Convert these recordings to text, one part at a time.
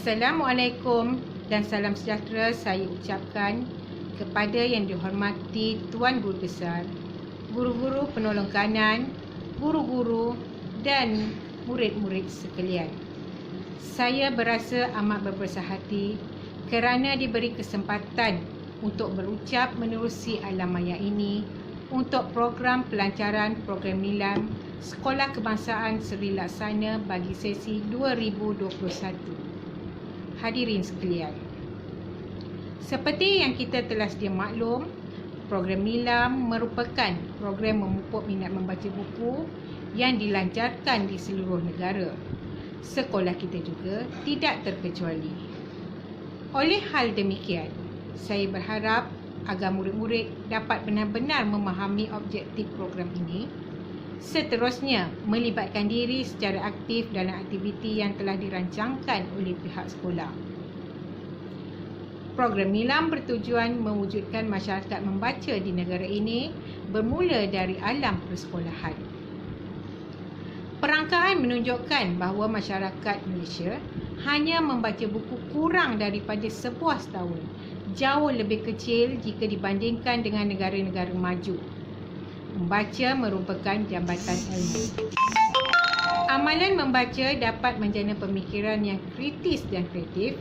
Assalamualaikum dan salam sejahtera saya ucapkan kepada yang dihormati Tuan Guru Besar, guru-guru penolong kanan, guru-guru dan murid-murid sekalian. Saya berasa amat berbesar hati kerana diberi kesempatan untuk berucap menerusi alam maya ini untuk program pelancaran program Nilam Sekolah Kebangsaan Seri Laksana bagi sesi 2021. Hadirin sekalian, seperti yang kita telah sedia maklum, program Nilam merupakan program memupuk minat membaca buku yang dilancarkan di seluruh negara. Sekolah kita juga tidak terkecuali. Oleh hal demikian, saya berharap agar murid-murid dapat benar-benar memahami objektif program ini, seterusnya melibatkan diri secara aktif dalam aktiviti yang telah dirancangkan oleh pihak sekolah. Program Nilam bertujuan mewujudkan masyarakat membaca di negara ini bermula dari alam persekolahan. Perangkaan menunjukkan bahawa masyarakat Malaysia hanya membaca buku kurang daripada sebuah setahun, jauh lebih kecil jika dibandingkan dengan negara-negara maju. Membaca merupakan jambatan ilmu. Amalan membaca dapat menjana pemikiran yang kritis dan kreatif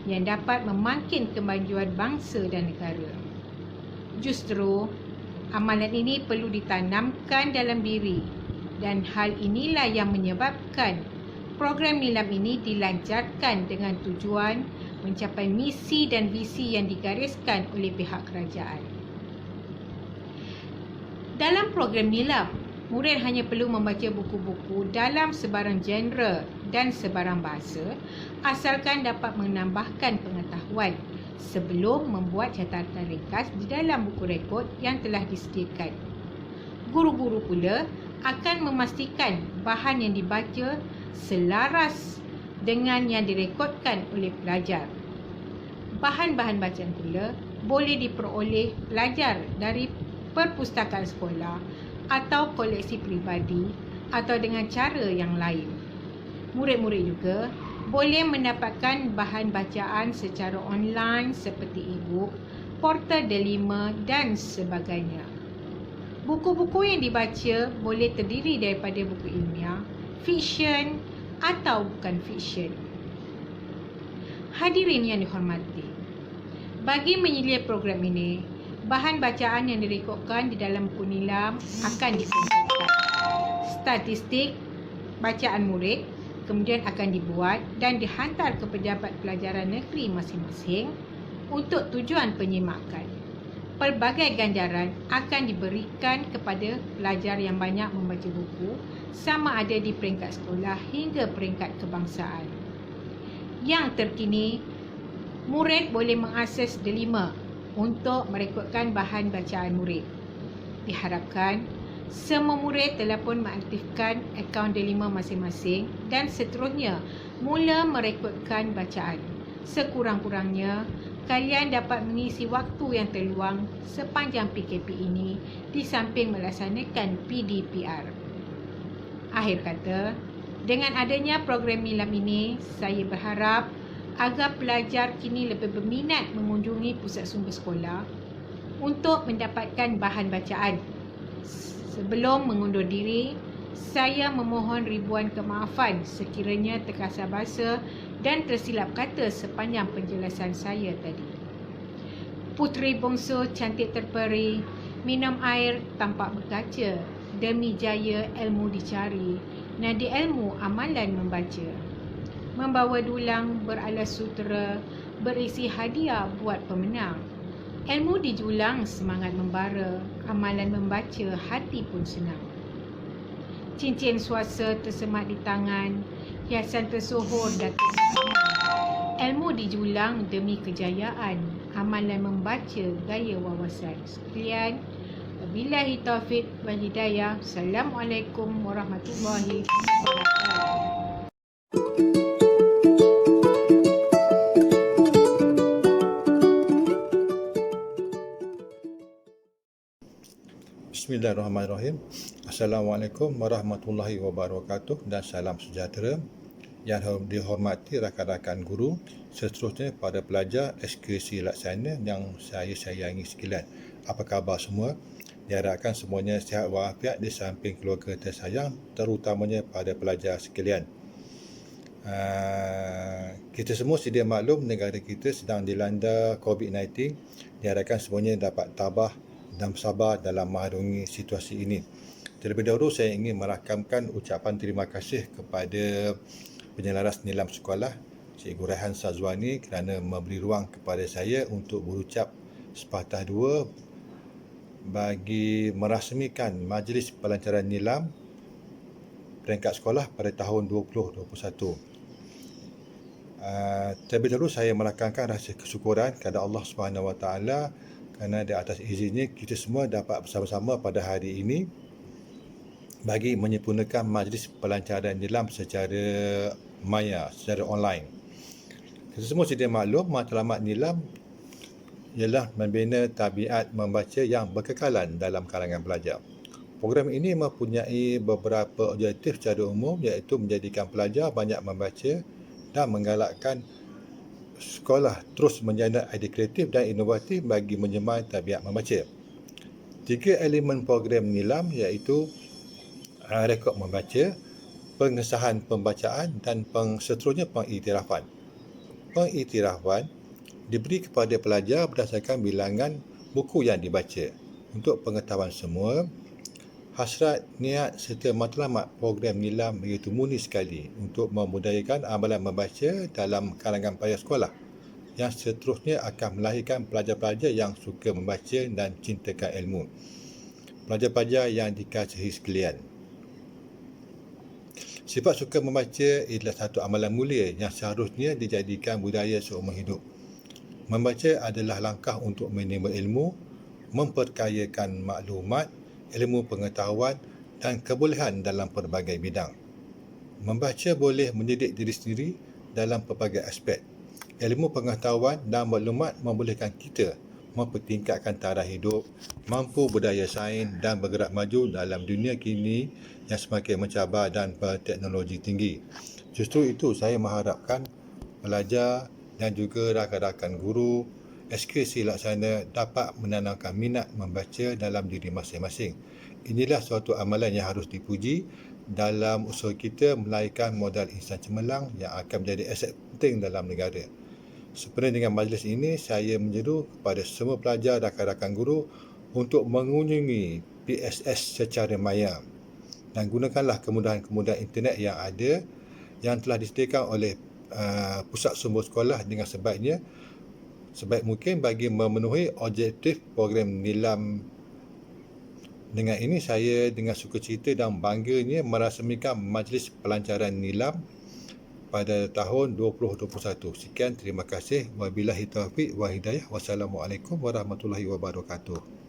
yang dapat memakin kemajuan bangsa dan negara. Justru, amalan ini perlu ditanamkan dalam diri dan hal inilah yang menyebabkan program Nilam ini dilancarkan dengan tujuan mencapai misi dan visi yang digariskan oleh pihak kerajaan. Dalam program Nilam, murid hanya perlu membaca buku-buku dalam sebarang genre dan sebarang bahasa asalkan dapat menambahkan pengetahuan sebelum membuat catatan ringkas di dalam buku rekod yang telah disediakan. Guru-guru pula akan memastikan bahan yang dibaca selaras dengan yang direkodkan oleh pelajar. Bahan-bahan bacaan pula boleh diperoleh pelajar dari perpustakaan sekolah atau koleksi peribadi atau dengan cara yang lain. Murid-murid juga boleh mendapatkan bahan bacaan secara online seperti e-book, portal delima dan sebagainya. Buku-buku yang dibaca boleh terdiri daripada buku ilmiah, fiksyen atau bukan fiksyen. Hadirin yang dihormati, bagi menyelia program ini, bahan bacaan yang direkodkan di dalam buku Nilam akan dikumpulkan. Statistik bacaan murid kemudian akan dibuat dan dihantar ke pejabat pelajaran negeri masing-masing untuk tujuan penyimakan. Pelbagai ganjaran akan diberikan kepada pelajar yang banyak membaca buku, sama ada di peringkat sekolah hingga peringkat kebangsaan. Yang terkini, murid boleh mengakses delima untuk merekodkan bahan bacaan murid. Diharapkan semua murid telah pun mengaktifkan akaun delima masing-masing dan seterusnya mula merekodkan bacaan. Sekurang-kurangnya, kalian dapat mengisi waktu yang terluang sepanjang PKP ini di samping melaksanakan PDPR. Akhir kata, dengan adanya program Nilam ini, saya berharap agar pelajar kini lebih berminat mengunjungi pusat sumber sekolah untuk mendapatkan bahan bacaan. Sebelum mengundur diri, saya memohon ribuan kemaafan sekiranya terkasar bahasa dan tersilap kata sepanjang penjelasan saya tadi. Puteri bongsu cantik terperi, minum air tampak berkaca, demi jaya ilmu dicari, nadi ilmu amalan membaca. Membawa dulang beralas sutera, berisi hadiah buat pemenang. Ilmu dijulang, semangat membara, amalan membaca, hati pun senang. Cincin suasa tersemat di tangan, hiasan tersohor datuk. Ilmu dijulang demi kejayaan, amalan membaca, gaya wawasan. Sekalian, wabillahi taufiq wal hidayah. Assalamualaikum warahmatullahi wabarakatuh. Bismillahirrahmanirrahim. Assalamualaikum warahmatullahi wabarakatuh dan salam sejahtera. Yang dihormati rakan-rakan guru, seterusnya pada pelajar eksekusi laksana yang saya sayangi sekalian. Apa khabar semua? Diharapkan semuanya sihat walafiat di samping keluarga tersayang, terutamanya pada pelajar sekalian. Kita semua sedia maklum negara kita sedang dilanda COVID-19. Diharapkan semuanya dapat tabah dan sabar dalam mengarungi situasi ini. Terlebih dahulu saya ingin merakamkan ucapan terima kasih kepada penyelaras nilam sekolah Cikgu Raihan Sazwani kerana memberi ruang kepada saya untuk berucap sepatah dua bagi merasmikan Majlis Pelancaran Nilam peringkat sekolah pada tahun 2021. Terlebih dahulu saya merakamkan rasa kesyukuran kepada Allah SWT kerana di atas izinnya kita semua dapat bersama-sama pada hari ini bagi menyempurnakan majlis pelancaran nilam secara maya, secara online. Kita semua sedia maklum matlamat nilam ialah membina tabiat membaca yang berkekalan dalam kalangan pelajar. Program ini mempunyai beberapa objektif secara umum iaitu menjadikan pelajar banyak membaca dan menggalakkan sekolah terus menjana idea kreatif dan inovatif bagi menyemai tabiat membaca. 3 elemen program nilam iaitu rekod membaca, pengesahan pembacaan dan seterusnya pengiktirafan. Pengiktirafan diberi kepada pelajar berdasarkan bilangan buku yang dibaca. Untuk pengetahuan semua, hasrat, niat serta matlamat program nilam begitu murni sekali untuk membudayakan amalan membaca dalam kalangan pelajar sekolah yang seterusnya akan melahirkan pelajar-pelajar yang suka membaca dan cintakan ilmu. Pelajar-pelajar yang dikasihi sekalian, sifat suka membaca adalah satu amalan mulia yang seharusnya dijadikan budaya seumur hidup. Membaca adalah langkah untuk menimba ilmu, memperkayakan maklumat, ilmu pengetahuan dan kebolehan dalam pelbagai bidang. Membaca boleh mendidik diri sendiri dalam pelbagai aspek. Ilmu pengetahuan dan maklumat membolehkan kita mempertingkatkan taraf hidup, mampu berdaya saing dan bergerak maju dalam dunia kini yang semakin mencabar dan berteknologi tinggi. Justru itu saya mengharapkan pelajar dan juga rakan-rakan guru eksekusi laksana dapat menanamkan minat membaca dalam diri masing-masing. Inilah suatu amalan yang harus dipuji dalam usaha kita melahirkan modal insan cemerlang yang akan menjadi aset penting dalam negara. Sempena dengan majlis ini, saya menyeru kepada semua pelajar dan rakan-rakan guru untuk mengunjungi PSS secara maya dan gunakanlah kemudahan-kemudahan internet yang ada yang telah disediakan oleh pusat sumber sekolah dengan sebaik mungkin bagi memenuhi objektif program nilam. Dengan ini saya dengan sukacita dan bangganya merasmikan Majlis Pelancaran Nilam pada tahun 2021. Sekian, terima kasih. Wabillahi taufiq wa hidayah. Wassalamualaikum warahmatullahi wabarakatuh.